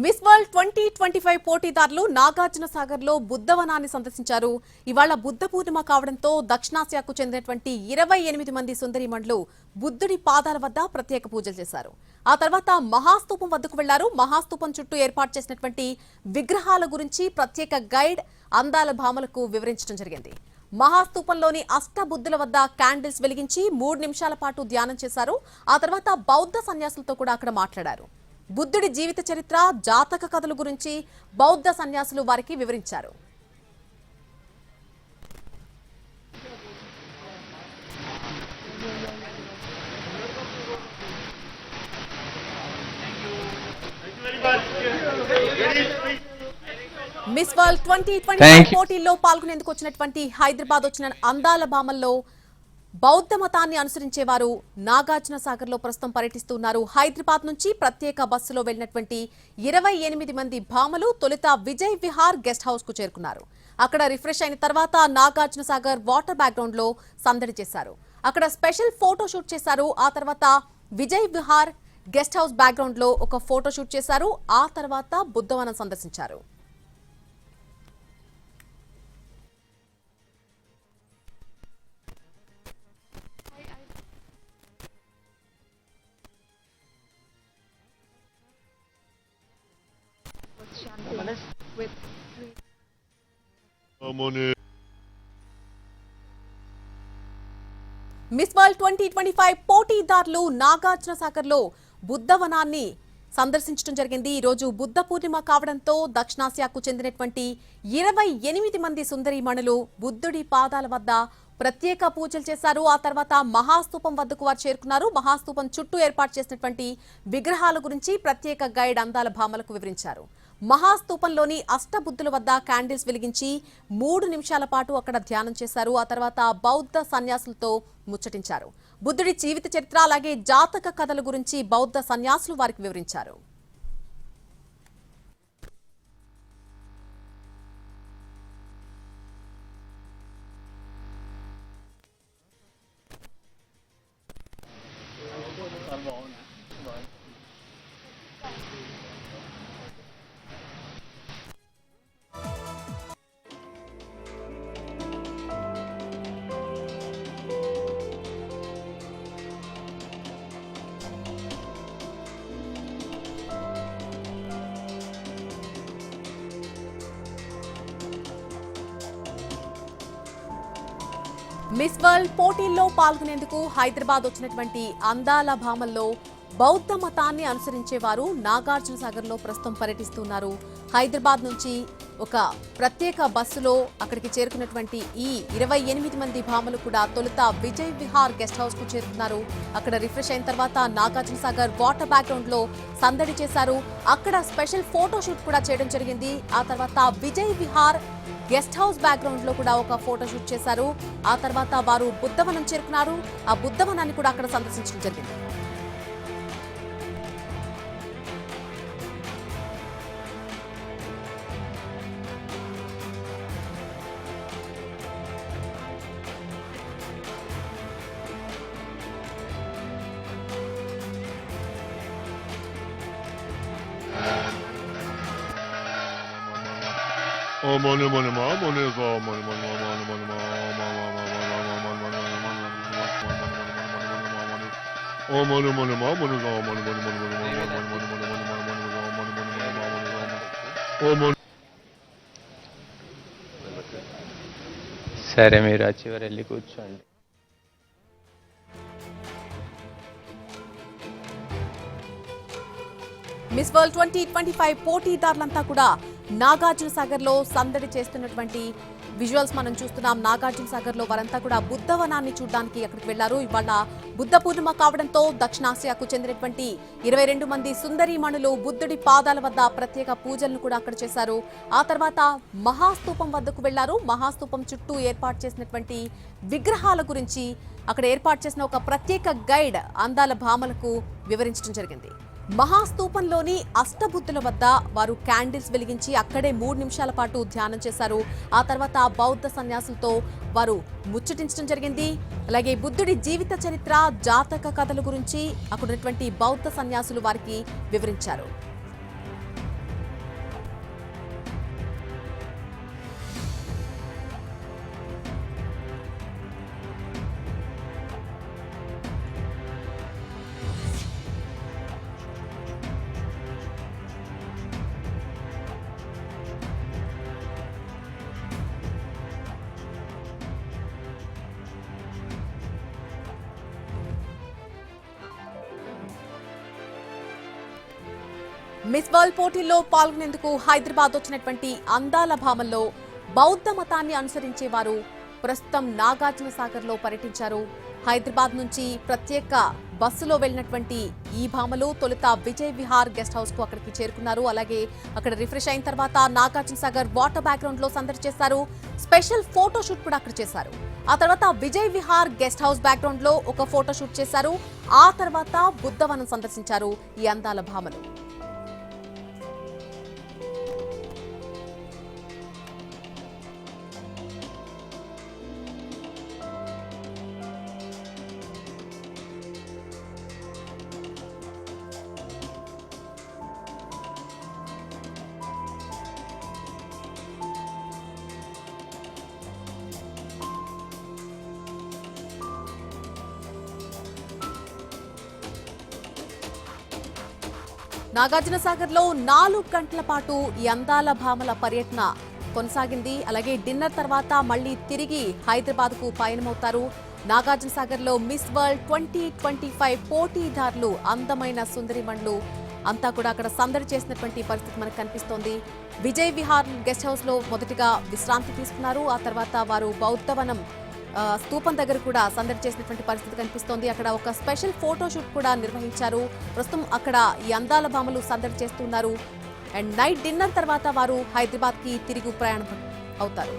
Miss world 2025 పోటీదారులు నాగార్జున సాగర్ లో బుద్ధవనాన్ని సందర్శించారు. ఇవాళ బుద్ధ పూర్ణిమ కావడంతో దక్షిణాసియాకు చెందినటువంటి 28 మంది సుందరీమణులు బుద్ధుడి పాదాల వద్ద ప్రత్యేక పూజలు చేశారు. ఆ తర్వాత మహాస్తూపం వద్దకు వెళ్లారు. మహాస్తూపం చుట్టూ ఏర్పాటు చేసినటువంటి విగ్రహాల గురించి ప్రత్యేక గైడ్ అందాల భామలకు వివరించడం జరిగింది. మహాస్తూపంలోని అష్టబుద్ధుల వద్ద క్యాండిల్స్ వెలిగించి 3 నిమిషాల పాటు ధ్యానం చేశారు. ఆ తర్వాత బౌద్ధ సన్యాసులతో కూడా అక్కడ మాట్లాడారు. బుద్ధుడి జీవిత చరిత్ర, జాతక కథల గురించి బౌద్ధ సన్యాసులు వారికి వివరించారు. మిస్ వరల్డ్ 2025 పోటీల్లో పాల్గొనేందుకు వచ్చినటువంటి హైదరాబాద్ వచ్చిన అందాల భామల్లో బౌద్ధ మతాన్ని అనుసరించేవారు నాగార్జున సాగర్ లో ప్రస్తుతం పర్యటిస్తున్నారు. హైదరాబాద్ నుంచి ప్రత్యేక బస్సులో వెళ్లినటువంటి 28 మంది భామలు తొలుత విజయ్ విహార్ గెస్ట్ హౌస్ కు చేరుకున్నారు. అక్కడ రిఫ్రెష్ అయిన తర్వాత నాగార్జున సాగర్ వాటర్ బ్యాక్గ్రౌండ్ లో సందడి చేశారు. అక్కడ స్పెషల్ ఫోటో షూట్ చేశారు. ఆ తర్వాత Vijay Vihar guest house background లో ఒక ఫోటో షూట్ చేశారు. ఆ తర్వాత బుద్ధవనం సందర్శించారు. మిస్ వరల్డ్ 2025 పోటీదారులు నాగార్జున సాగర్ లో బుద్ధవనాన్ని సందర్శించడం జరిగింది. ఈ రోజు బుద్ధ పూర్ణిమ కావడంతో దక్షిణాసియాకు చెందినటువంటి 28 మంది సుందరీమణులు బుద్ధుడి పాదాల వద్ద ప్రత్యేక పూజలు చేశారు. ఆ తర్వాత మహాస్తూపం వద్దకు వారు చేరుకున్నారు. మహాస్తూపం చుట్టూ ఏర్పాటు చేసినటువంటి విగ్రహాల గురించి ప్రత్యేక గైడ్ అందాల భామలకు వివరించారు. మహాస్తూపంలోని అష్టబుద్ధుల వద్ద క్యాండిల్స్ వెలిగించి 3 నిమిషాల పాటు అక్కడ ధ్యానం చేశారు. ఆ తర్వాత బౌద్ధ సన్యాసులతో ముచ్చటించారు. బుద్ధుడి జీవిత చరిత్ర అలాగే జాతక కథల గురించి బౌద్ధ సన్యాసులు వారికి వివరించారు. మిస్ వరల్డ్ పోటీల్లో పాల్గొనేందుకు హైదరాబాద్ వచ్చినటువంటి అందాల భామల్లో బౌద్ధ మతాన్ని అనుసరించేవారు నాగార్జున సాగర్ లో ప్రస్తుతం పర్యటిస్తున్నారు. హైదరాబాద్ నుంచి ఒక ప్రత్యేక బస్సులో అక్కడికి చేరుకున్నటువంటి ఈ 28 మంది భామలు కూడా తొలుత విజయ్ విహార్ గెస్ట్ హౌస్ కు చేరుకున్నారు. అక్కడ రిఫ్రెష్ అయిన తర్వాత నాగార్జున సాగర్ వాటర్ బ్యాక్గ్రౌండ్ లో సందడి చేశారు. అక్కడ స్పెషల్ ఫోటో షూట్ కూడా చేయడం జరిగింది. ఆ తర్వాత Vijay Vihar guest house background లో కూడా ఒక ఫోటో షూట్ చేశారు. ఆ తర్వాత వారు బుద్ధవనం చేరుకున్నారు. ఆ బుద్ధవనాన్ని కూడా అక్కడ సందర్శించడం జరిగింది. సరే, మీరు ఆ చివరి వెళ్ళి కూర్చోండి. మిస్ వరల్డ్ 2025 పోటీదారులంతా కూడా నాగార్జున సాగర్ లో సందడి చేస్తున్నటువంటి విజువల్స్ మనం చూస్తున్నాం. నాగార్జున సాగర్ లో వారంతా కూడా బుద్ధవనాన్ని చూడడానికి అక్కడికి వెళ్లారు. ఇవాళ బుద్ధ పూర్ణిమ కావడంతో దక్షిణాసియాకు చెందినటువంటి 22 మంది సుందరీమణులు బుద్ధుడి పాదాల వద్ద ప్రత్యేక పూజలను కూడా అక్కడ చేశారు. ఆ తర్వాత మహాస్తూపం వద్దకు వెళ్లారు. మహాస్తూపం చుట్టూ ఏర్పాటు చేసినటువంటి విగ్రహాల గురించి అక్కడ ఏర్పాటు చేసిన ఒక ప్రత్యేక గైడ్ అందాల భామలకు వివరించడం జరిగింది. మహాస్తూపంలోని అష్టబుద్ధుల వద్ద వారు క్యాండిల్స్ వెలిగించి అక్కడే 3 నిమిషాల పాటు ధ్యానం చేశారు. ఆ తర్వాత బౌద్ధ సన్యాసులతో వారు ముచ్చటించడం జరిగింది. అలాగే బుద్ధుడి జీవిత చరిత్ర, జాతక కథల గురించి అక్కడ ఉన్నటువంటి బౌద్ధ సన్యాసులు వారికి వివరించారు. మిస్ వరల్డ్ పోటీల్లో పాల్గొనేందుకు హైదరాబాద్ వచ్చినటువంటి అందాల భామల్లో బౌద్ధ మతాన్ని అనుసరించే వారు ప్రస్తుతం నాగార్జున సాగర్ లో పర్యటించారు. హైదరాబాద్ నుంచి ప్రత్యేక బస్సులో వెళ్లినటువంటి ఈ భామలు తొలుత విజయ్ విహార్ గెస్ట్ హౌస్ కు అక్కడికి చేరుకున్నారు. అలాగే అక్కడ రిఫ్రెష్ అయిన తర్వాత నాగార్జున సాగర్ వాటర్ బ్యాక్గ్రౌండ్ లో సందడి చేశారు. స్పెషల్ ఫోటో షూట్ కూడా అక్కడ చేశారు. ఆ తర్వాత Vijay Vihar guest house background లో ఒక ఫోటో షూట్ చేశారు. ఆ తర్వాత బుద్ధవనం సందర్శించారు ఈ అందాల భామలు. నాగార్జున సాగర్ లో 4 గంటల పాటు ఈ అందాల భామల పర్యటన కొనసాగింది. అలాగే డిన్నర్ తర్వాత మళ్లీ తిరిగి హైదరాబాద్ కు పయనమవుతారు. నాగార్జున సాగర్ లో మిస్ వరల్డ్ 2025 పోటీదారులు అందమైన సుందరిమణులు అంతా కూడా అక్కడ సందడి చేసినటువంటి పరిస్థితి మనకు కనిపిస్తోంది. విజయ్ విహార్ గెస్ట్ హౌస్ లో మొదటిగా విశ్రాంతి తీసుకున్నారు. ఆ తర్వాత వారు బౌద్ధవనం స్తూపం దగ్గర కూడా సందడి చేసినటువంటి పరిస్థితి కనిపిస్తోంది. అక్కడ ఒక స్పెషల్ ఫోటో షూట్ కూడా నిర్వహించారు. ప్రస్తుతం అక్కడ ఈ అందాల భామలు సందడి చేస్తున్నారు. అండ్ నైట్ డిన్నర్ తర్వాత వారు హైదరాబాద్ కి తిరిగి ప్రయాణం అవుతారు.